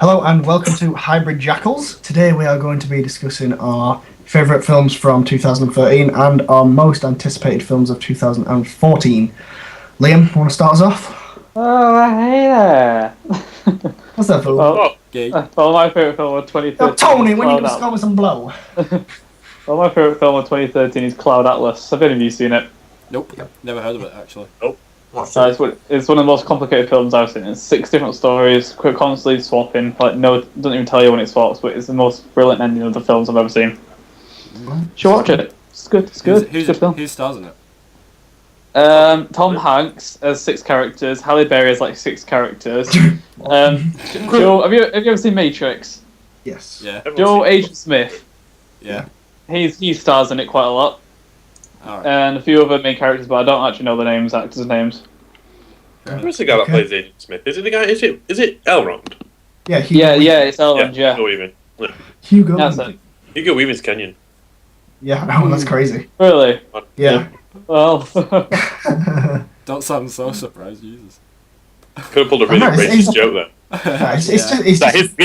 Hello and welcome to Hybrid Jackals. Today we are going to be discussing our favourite films from 2013 and our most anticipated films of 2014. Liam, want to start us off? Oh, hey there. What's that film? Well, my favourite film of 2013 Oh, Tony, is when you Cloud can start with some blow. Well, my favourite film of 2013 is Cloud Atlas. Have any of you seen it? Nope, never heard of it actually. It's one of the most complicated films I've seen. It's 6 different stories, constantly swapping. Doesn't even tell you when it swaps, but it's the most brilliant ending of the films I've ever seen. You should watch it. It's good. It's good. It's a good film. Who stars in it? Tom Hanks has 6 characters. Halle Berry has like 6 characters. Joe, have you ever seen Matrix? Yes. Yeah. Joe Agent Smith. Yeah. He stars in it quite a lot. Alright. And a few other main characters, but I don't actually know the actors' names. Who's the guy that plays Agent Smith? Is it the guy? Is it Elrond? Yeah, It's Elrond. Yeah. Hugo Weaving. Yeah. Hugo. That's it. Hugo Weaving's Kenyan. Yeah, no, that's crazy. Really? Yeah. Well. Don't sound so surprised, Jesus. Could have pulled a really racist joke there. He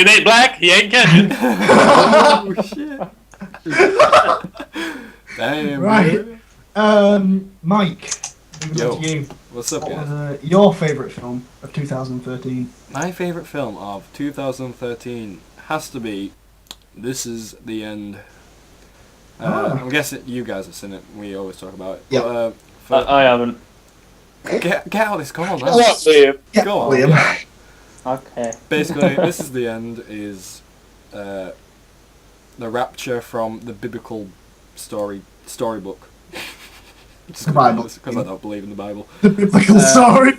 ain't black. He ain't Kenyan. Oh shit! Damn. Right. Mike. Yo. To you. What's up, guys? Your favourite film of 2013? My favourite film of 2013 has to be This Is the End. I'm guessing you guys have seen it. We always talk about it. Yeah. I haven't. Get out of this. Go on, What's up, Liam? Yeah, Go on. Liam. Okay. Basically, This Is the End is the rapture from the biblical storybook. The Bible. Because I don't believe in the Bible. The biblical story.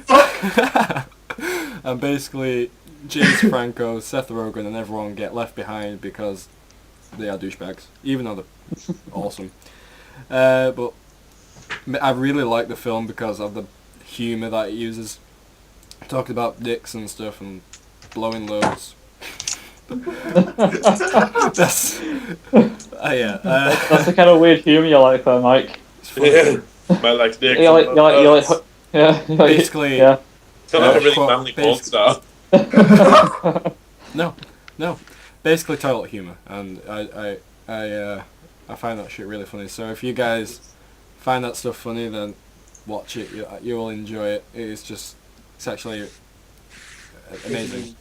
And basically, James Franco, Seth Rogen, and everyone get left behind because they are douchebags, even though they're awesome. But I really like the film because of the humour that it uses. Talking about dicks and stuff and blowing loads. That's That's the kind of weird humour you like, there, Mike. Yeah. My likes dicks. Basically, yeah. It's not like a really manly porn star. No. Basically, toilet humour, and I find that shit really funny. So if you guys find that stuff funny, then watch it. You will enjoy it. It's actually amazing.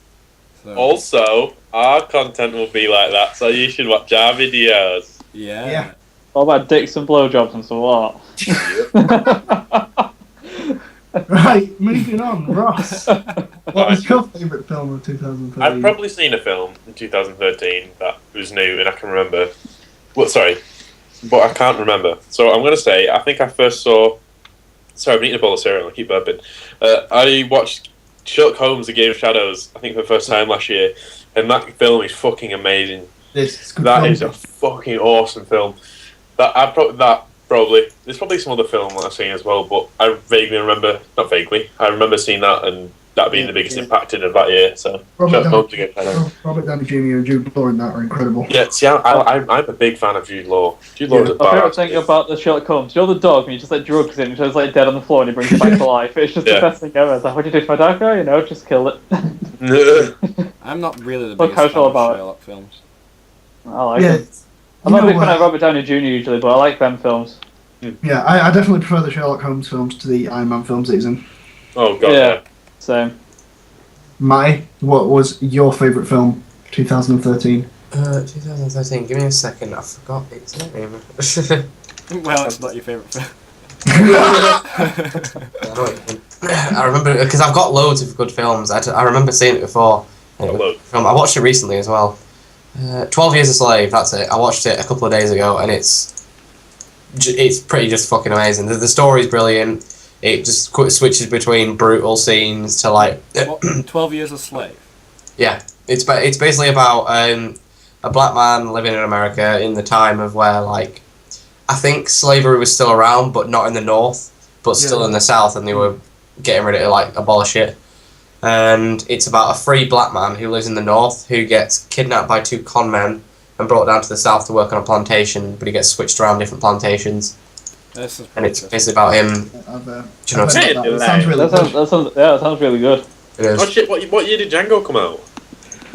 So, Also, our content will be like that, so you should watch our videos. yeah. What about dicks and blowjobs and so what? Right, moving on. Ross, what was your favourite film of 2013? I've probably seen a film in 2013 that was new and I can remember. Well, sorry, but I can't remember. So I'm going to say, I think I first saw... Sorry, I'm eating a bowl of cereal, I keep burping. I watched Sherlock Holmes, The Game of Shadows, I think for the first time last year, and that film is fucking amazing. That is a fucking awesome film. There's probably some other film that I've seen as well, but I vaguely remember, not vaguely, I remember seeing that and that being the biggest impact of that year. So Robert Downey Jr. and Jude Law in that are incredible. Yeah, see, I'm a big fan of Jude Law. Jude Law is a My favourite badass. thing about the Sherlock Holmes, you know the dog, when you just like drugs in, and he's like dead on the floor and he brings it back to life. It's just the best thing ever. It's like, what did you do to my dog? Oh, you know, just kill it. I'm not really the Look biggest fan casual of about it. Sherlock films. I like it. I'm not a big fan of Robert Downey Jr. usually, but I like them films. Yeah, I definitely prefer the Sherlock Holmes films to the Iron Man films that he's in. Oh god, yeah. Same. Matty, what was your favourite film 2013? 2013, give me a second, I forgot its name. Well, it's not your favourite film. I remember, because I've got loads of good films, I remember seeing it before. I watched it recently as well. 12 Years a Slave, that's it. I watched it a couple of days ago and it's pretty just fucking amazing. The story's brilliant. It just switches between brutal scenes to like... 12 Years a Slave? Yeah. It's basically about a black man living in America in the time of where, like... I think slavery was still around, but not in the north, but still in the south, and they were getting ready to, like, abolish it. And it's about a free black man who lives in the north who gets kidnapped by 2 con men and brought down to the south to work on a plantation, but he gets switched around different plantations. And it's basically about him. That sounds really good. That sounds really good. It is. Oh shit! What year did Django come out?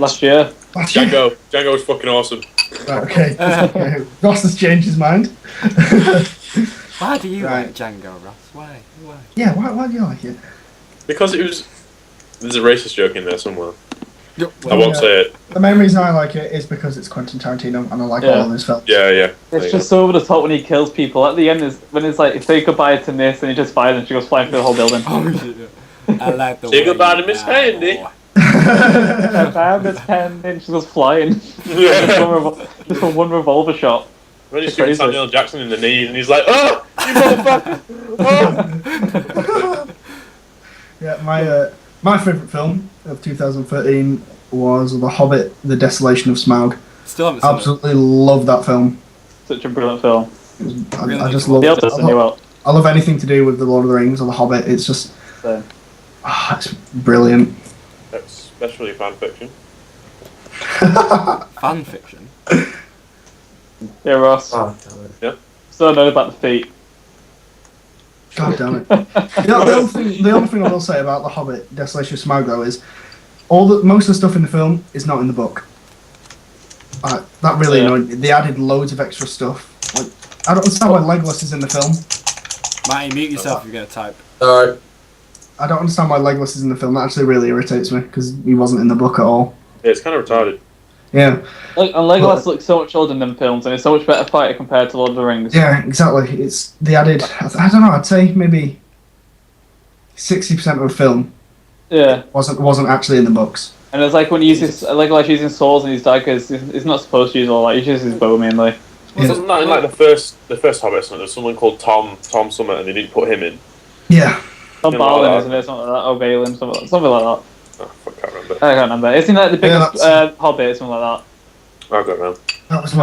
last year. Django was fucking awesome. Right, okay. Okay. Ross has changed his mind. Why do you Right. like Django, Ross? Why? Yeah, why do you like it? Because it was. There's a racist joke in there somewhere. Yep. I won't say it. The main reason I like it is because it's Quentin Tarantino and I like Yeah. all of his films. Yeah. There It's you just so over the top when he kills people. At the end is when it's like, say goodbye to Miss, and he just fires and she goes flying through the whole building. Oh shit! I like the Say way goodbye you to Miss die, Handy. boy. Bam, it's 10, and she goes flying. Yeah. Just one revolver shot. When he's It's shooting crazy. Samuel Jackson in the knee, and he's like, "Oh, you motherfucker!" Oh. Yeah, my favourite film of 2013 was The Hobbit: The Desolation of Smaug. Still haven't seen Absolutely love that film. Such a brilliant film. I Really? just love The it. others are new out. I love anything to do with The Lord of the Rings or The Hobbit. It's just, So. it's brilliant. Especially fan fiction. it. Fan fiction. Yeah, Ross. Oh, damn it. So annoyed about the feet. God damn it. The only thing I will say about The Hobbit: Desolation of Smaug though is most of the stuff in the film is not in the book. That really annoyed me. They added loads of extra stuff. Like, I don't understand why Legolas is in the film. Matty, mute yourself if you're gonna type. Alright. I don't understand why Legolas is in the film. That actually really irritates me because he wasn't in the book at all. Yeah, it's kind of retarded. Yeah. And Legolas looks so much older in them films, and he's so much better fighter compared to Lord of the Rings. Yeah, exactly. They added. I don't know. I'd say maybe 60% of the film Yeah. wasn't actually in the books. And it's like when he uses Legolas using swords and his daggers, he's not supposed to use all that. He uses his bow mainly. Yeah. Wasn't that in like the first Hobbit? There was someone called Tom Summit, and they didn't put him in. Yeah. Tom Something like Balin, that. isn't it? Something like that. Or Balin, something like that. Oh, I can't remember. I can't remember. Isn't that the biggest that's- Hobbit, something like I don't know. That's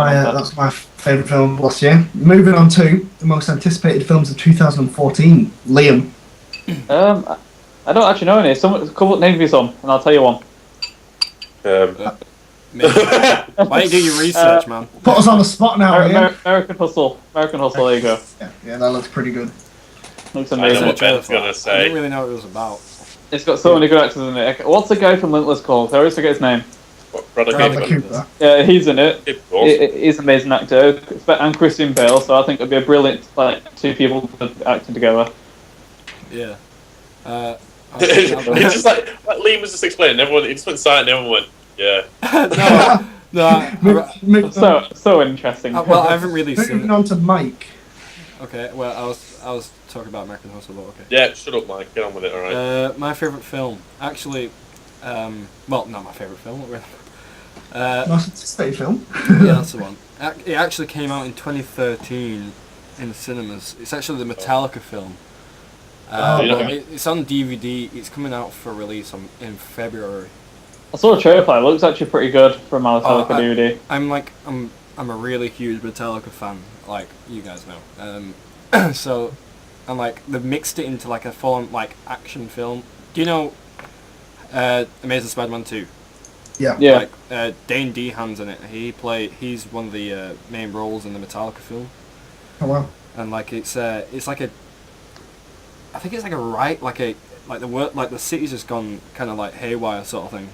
my favourite film last year. Moving on to the most anticipated films of 2014. Liam. that? I don't actually know any. Name me some, and I'll tell you one. Maybe. Why don't you do your research, man? Put us on the spot now, Liam. American Hustle. American Hustle, there you go. Yeah, that looks pretty good. Looks I know amazing. what Ben's gonna I say. didn't really know what it was about. It's got so many good actors in it. What's the guy from Limitless called? I always forget his name. What, Bradley Bradley Cooper? Cooper. Yeah, he's in it. It's awesome. He's an amazing actor. And Christian Bale, so I think it'd be a brilliant, two people acting together. Yeah. It's just like Liam was just explaining. He just went silent. And everyone went, "Yeah." no. So interesting. Well, I haven't really seen Moving it. on to Mike. Okay, well, I was talking about American Hustle, but okay. Yeah, shut up, Mike. Get on with it. All right. My favourite film, actually, well, not my favourite film, not really. Most anticipated film. Yeah, that's the one. It actually came out in 2013 in the cinemas. It's actually the Metallica film. It's on DVD. It's coming out for release in February. I saw a trailer for it. It looks actually pretty good for Metallica DVD. I'm a really huge Metallica fan, like you guys know. So, and like they've mixed it into like a full-on like action film. Do you know Amazing Spider-Man 2? Yeah. Yeah. Like Dane DeHaan's in it. He's one of the main roles in the Metallica film. Oh wow. And like it's like a, I think it's like the city's just gone kind of like haywire sort of thing.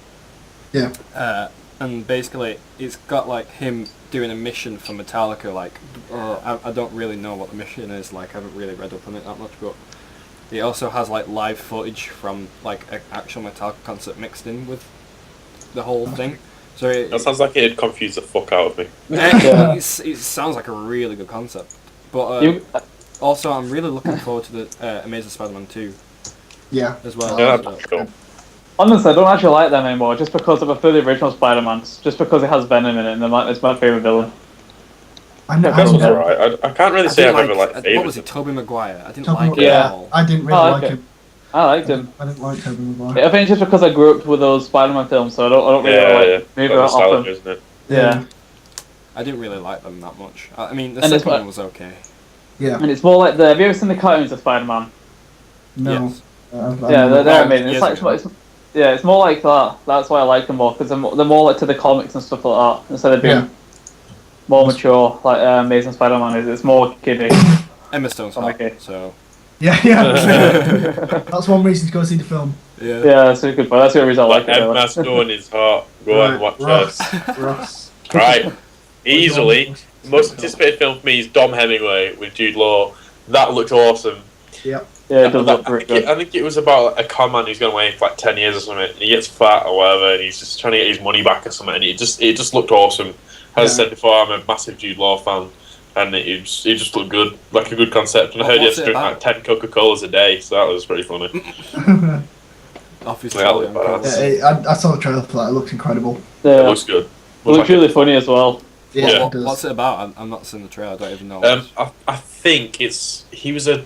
Yeah. And basically it's got like him doing a mission for Metallica. Like I don't really know what the mission is. Like I haven't really read up on it that much, but it also has like live footage from like an actual Metallica concert mixed in with the whole thing. So That sounds like it'd confuse the fuck out of me. Yeah. it sounds like a really good concept. But also, I'm really looking forward to the Amazing Spider-Man 2 Yeah. as well. Yeah, that'd be cool. Honestly, I don't actually like them anymore, just because I prefer the original Spider-Man's, just because it has Venom in it, and it's my favourite villain. I Yeah, That Venom's one's Yeah. alright. I can't really I say I've didn't ever liked what favourites. was it, Tobey Maguire? I didn't Tobey like it Maguire. at all. I didn't really I like like him. I liked him. I didn't like Tobey Maguire. I think it's just because I grew up with those Spider-Man films, so I don't really like movie Got nostalgia, often. isn't it? Yeah. I didn't really like them that much. I mean, the And it's second like- one was okay. Yeah. And it's more like have you ever seen the cartoons of Spider-Man? No. Yes. Yeah, they're Well, amazing. years It's like ago. it's more like that. That's why I like them more, because they're more like to the comics and stuff like that, instead of being Yeah. more mature, like Amazing Spider-Man is. It's more kiddie. Emma Stone's Oh, hot, okay. so Yeah, yeah. That's one reason to go see the film. Yeah. Yeah, that's a good point. That's the only reason I like it. Emma Stone is hot. Go and watch Ross. us. Ross. Right. Easily, the most anticipated film for me is Dom Hemingway with Jude Law. That looked awesome. Yep. Yeah, it does look pretty good. I think it was about a con man who's gone away for like 10 years or something, and he gets fat or whatever, and he's just trying to get his money back or something, and it just looked awesome. As I said before, I'm a massive Jude Law fan, and it just looked good, like a good concept. And I heard he has to drink like 10 Coca-Colas a day, so that was pretty funny. Obviously, Yeah, that looked badass. Yeah, I saw the trailer for that. It looks incredible. Yeah. It looks good. It looks really funny as well. Yeah, What's it about? I'm not seeing the trailer. I don't even know. I think he was a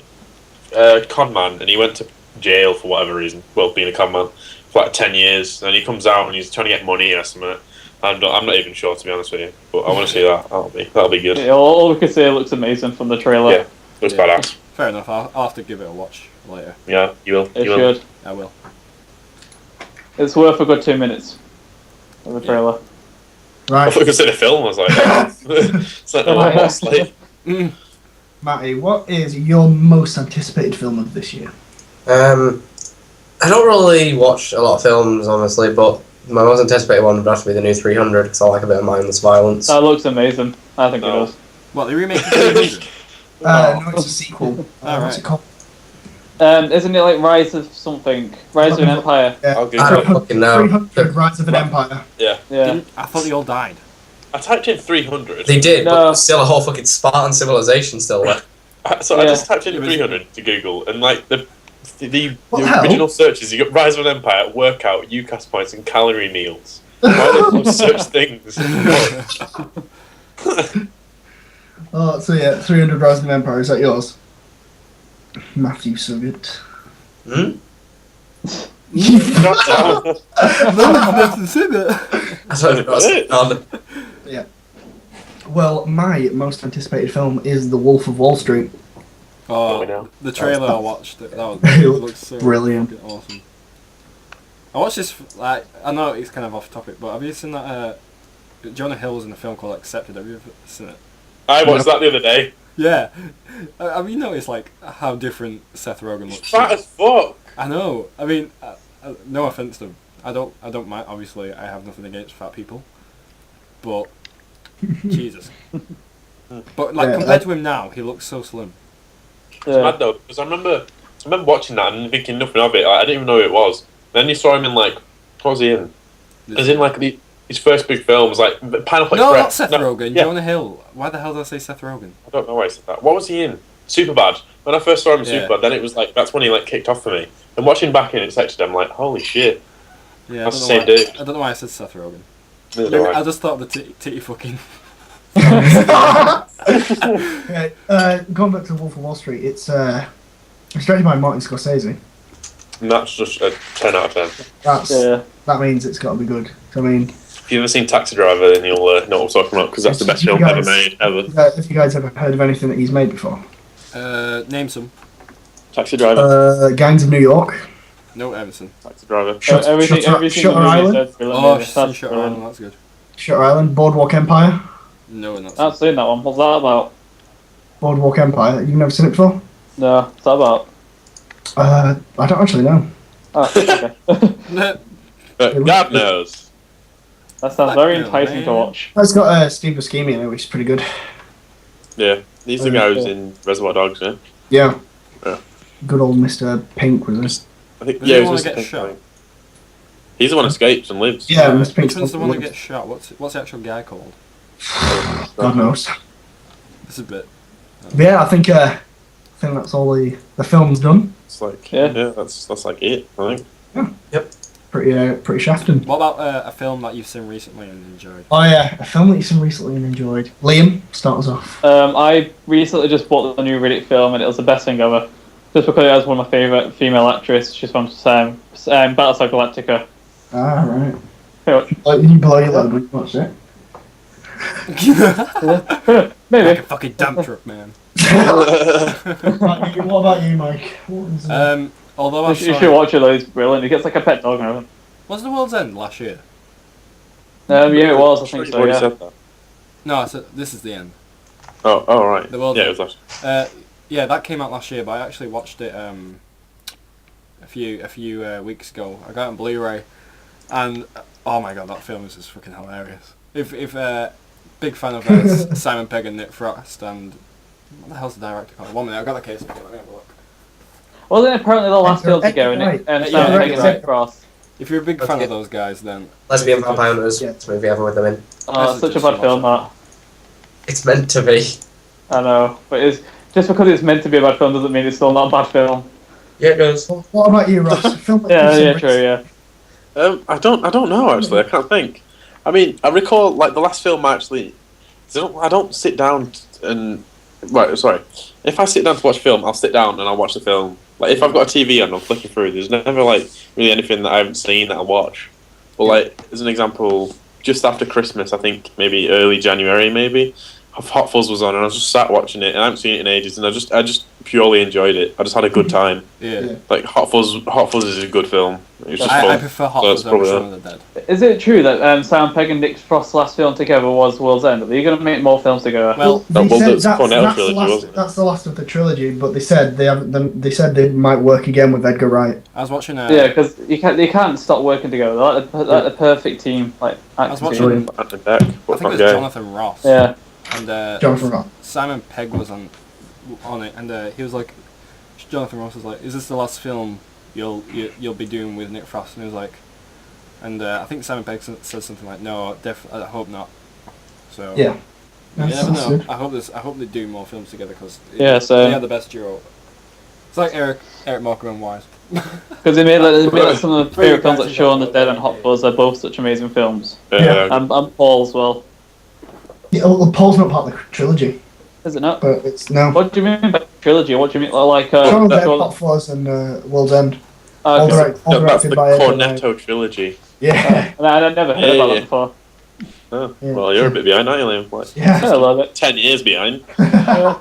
con man, and he went to jail for whatever reason. Well, being a con man for like 10 years, and he comes out and he's trying to get money or something. I'm not even sure, to be honest with you, but I want to see that. That'll be good. Yeah, all we can say looks amazing from the trailer. Yeah, it looks badass. Fair enough. I'll have to give it a watch later. Yeah, you will. It You will. should. I will. It's worth a good 2 minutes of the trailer. I Right, thought you said a film. I was like, it's like, no, it's like Matty, what is your most anticipated film of this year? I don't really watch a lot of films, honestly, but my most anticipated one would have to be the new 300 because I like a bit of mindless violence. That looks amazing. I think it No. does. What, they remake 300? No, it's a sequel. Alright. What's it called? Isn't it like Rise of something? Rise of an Empire? I'll Yeah. give I it. don't fucking know. 300 Rise of an Empire. Yeah. I thought they all died. I typed in 300. They did, but No. there's still a whole fucking Spartan civilization still left. So I Yeah. just typed in It was- 300 to Google, and like the What the hell? original searches, you got Rise of an Empire, workout, UCAS points, and calorie meals. Why do they search things? Oh, so yeah, 300 Rise of an Empire. Is that yours? Matthew Suggett. Hmm? That's what That's it. on. Well, my most anticipated film is The Wolf of Wall Street. Oh, we Oh, know. the trailer I watched, that was It it looks looks so brilliant. fucking awesome. I watched this, like, I know it's kind of off topic, but have you seen that, Jonah Hill's in a film called Accepted, have you ever seen it? I watched that the other day. Yeah. Have you noticed, like, how different Seth Rogen looks? Fat as fuck. I know. I mean, no offense to him. I don't mind. Obviously, I have nothing against fat people, but Jesus. But like Yeah, compared to him now, he looks so slim. It's Yeah. mad though, because I remember watching that and thinking nothing of it. Like, I didn't even know who it was. Then you saw him in like, what was he in? As in like his first big film was like Pineapple No, Express. not Seth Rogen. Yeah. Jonah Hill. Why the hell did I say Seth Rogen? I don't know why I said that. What was he in? Superbad. When I first saw him in Yeah. Superbad, then it was like that's when he like kicked off for me. And watching back in Accepted, I'm like, holy shit. Yeah, That's I the don't know same why. dude. I don't know why I said Seth Rogen. Neither Maybe do I. I just thought the titty fucking. Okay, going back to The Wolf of Wall Street, it's directed by Martin Scorsese. And that's just a 10 out of 10. Yeah. That means it's got to be good. I mean, If you've ever seen Taxi Driver, then you'll know what I'm talking about, because that's the best You film guys- ever made, ever. have you guys ever heard of anything that he's made before? Name some. Taxi Driver. Gangs of New York. No, Emerson. Taxi Driver. Everything Shutter the Shutter movie Island. says brilliant. Oh, That's Shutter brilliant. Island. That's good. Shutter Island. Boardwalk Empire. No, not. I've seen that one. What's that about? Boardwalk Empire. You've never seen it before? No, what's that about? I don't actually know. Oh, okay. God knows. That sounds very Blackmail, enticing to man. watch. It's got Steve Buscemi in it, which is pretty good. Yeah. These are the guys in Reservoir Dogs, yeah? Yeah. Yeah. Good old Mr. Pink was it? I think, Does yeah, anyone he's get Mr. shot? Pink. He's the one who escapes and lives. Yeah, Mr. Pink's Which one's the one that gets shot? What's the actual guy called? God knows. This is a bit. But yeah, I think that's all the film's done. It's like, Yeah. yeah, that's like it, I think. Pretty shafting. What about a film that you've seen recently and enjoyed? Oh yeah, a film that you've seen recently and enjoyed. Liam, start us off. I recently just bought the new Riddick film, and it was the best thing ever. Just because it has one of my favourite female actresses. She's from Battlestar Galactica. Ah, right. Pretty Like, you blow your load when you watch it. much. Maybe. Like a fucking dump truck, man. What about you, Mike? What was it? Although I You should watch it though, it's brilliant. He gets like a pet dog and everything. Was The World's End last year? Yeah, it was, I Sure think you've so, already yeah. said that. No, I said this is the end. Oh, right. The World's Yeah, it End. was last. Yeah, that came out last year, but I actually watched it a few weeks ago. I got it on Blu-ray, and oh my god, that film is just freaking hilarious. If big fan of Simon Pegg and Nick Frost, and what the hell's the director called? 1 minute, I've got the case. Let me have a look. Wasn't it apparently the last film together and Simon Pegg and Nick Frost? If you're a big fan of those guys, then Lesbian Vampire Hunters. It's a movie ever with them in. Oh, it's such a bad film, that. It's meant to be. I know, but it's just because it's meant to be a bad film doesn't mean it's still not a bad film. Yeah, it does. What about you, Ross? Film that Yeah, you've yeah, seen true, yeah. I don't know actually. I can't think. I mean, I recall like the last film actually. I don't sit down and right. Sorry, if I sit down to watch a film, I'll sit down and I'll watch the film. Like if I've got a TV on, I'm flicking through. There's never like really anything that I haven't seen that I watch. But like as an example, just after Christmas, I think maybe early January, maybe Hot Fuzz was on, and I was just sat watching it, and I haven't seen it in ages, and I just purely enjoyed it. I just had a good time. yeah. Like Hot Fuzz is a good film. It was just I fun. prefer Hot So Fuzz it's over probably Shaun of the Dead. Is it true that Simon Pegg and Nick Frost's last film together was World's End? Are you going to make more films together? Well, They Well, said that's Cornell trilogy, the last, wasn't it? that's the last of the trilogy, but they said they said they might work again with Edgar Wright. I was watching. Yeah, because they can't stop working together. They're like the perfect team. Like I was acting watching. team. At the deck. I think it was Jonathan Ross. Yeah. And Jonathan Ross. Simon Pegg was on it, and he was like, Jonathan Ross was like, "Is this the last film you'll be doing with Nick Frost?" And he was like, and I think Simon Pegg said something like, "No, I hope not." So Yeah. you never That's know. good. I hope they do more films together because Yeah, so- they are the best duo. It's like Eric Morecambe and Wise. Because they made like some of the favourite films like Shaun of the Dead and Hot Fuzz. They're both such amazing films. Yeah. And Paul as well. Yeah, well, Paul's not part of the trilogy, Is it not? but it's no. What do you mean by trilogy? What do you mean like? Shaun of the Dead, Shaun- Hot Fuzz, and World's End. Oh, All okay. directed That's the by Edgar Wright. Cornetto trilogy. Yeah. And I'd never heard Yeah, about yeah. that before. Oh, Yeah. well, you're a bit behind, aren't you, Liam? Like, Yeah. I love it. 10 years behind. Yeah.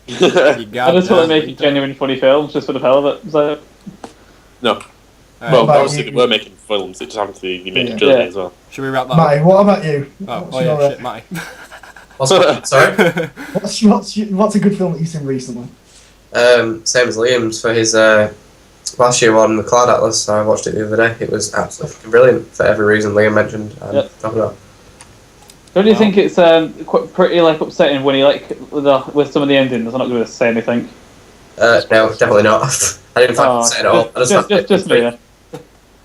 You I got just want to it. make genuine funny films just for the hell of it. So, No. Alright, Well, about obviously you? they were making films, it just happened to be made Yeah. a trilogy Yeah. as well. should we wrap that Matty, up? what about you? Oh yeah, shit, Matty. Sorry? What's a good film that you've seen recently? Same as Liam's for his last year on the Cloud Atlas. I watched it the other day. It was absolutely fucking brilliant for every reason Liam mentioned. And Yep. talking about. don't you think it's pretty like upsetting when he like with some of the endings? I'm not going to say anything. No, definitely not. I didn't fucking say it at all. I Just me. Then.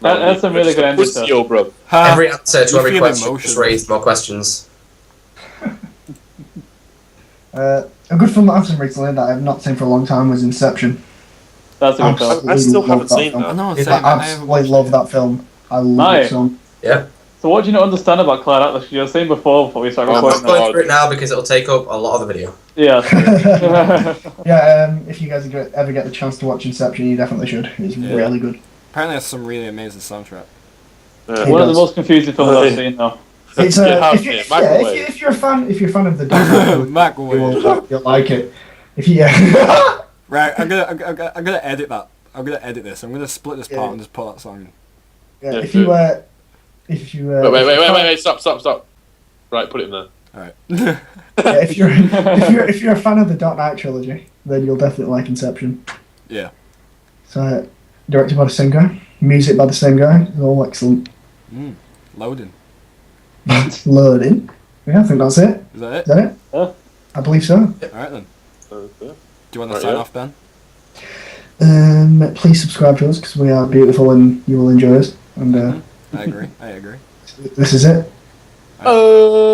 That's some really good endings. Pussy, yo, bro. Every answer to You every feel question emotions. just raised more questions. A good film that I've seen recently that I've not seen for a long time was Inception. That's a good film. I still haven't love seen film. I that. know, I same. I haven't absolutely watched love it. that film. I love Aye. it so. Yeah. So what do you not understand about Cloud Atlas? You were saying before we started Oh, I'm recording. not God. going through it now because it'll take up a lot of the video. Yeah. Yeah, if you guys ever get the chance to watch Inception, you definitely should. It's Yeah. really good. Apparently, it's some really amazing soundtrack. One of the most confusing films I've seen, though. It's You have if, to, if, microwave. yeah, if you're a fan of the Dark Microwave. you'll like it. If you yeah. Right, I'm gonna edit that. I'm gonna edit this. I'm gonna split this part Yeah. and just put that song. Yeah, Yeah, if you Wait, stop. Right, put it in there. Alright. yeah, if you're a fan of the Dark Knight trilogy, then you'll definitely like Inception. Yeah. So, directed by the same guy, music by the same guy, it's all excellent. Loading. That's loading. Yeah, I think that's it. Is that it? Is that it? Yeah. I believe so. Alright then. Do you want to Right, sign yeah. off, Ben? Please subscribe to us because we are beautiful and you will enjoy us. And I agree. this is it. Oh.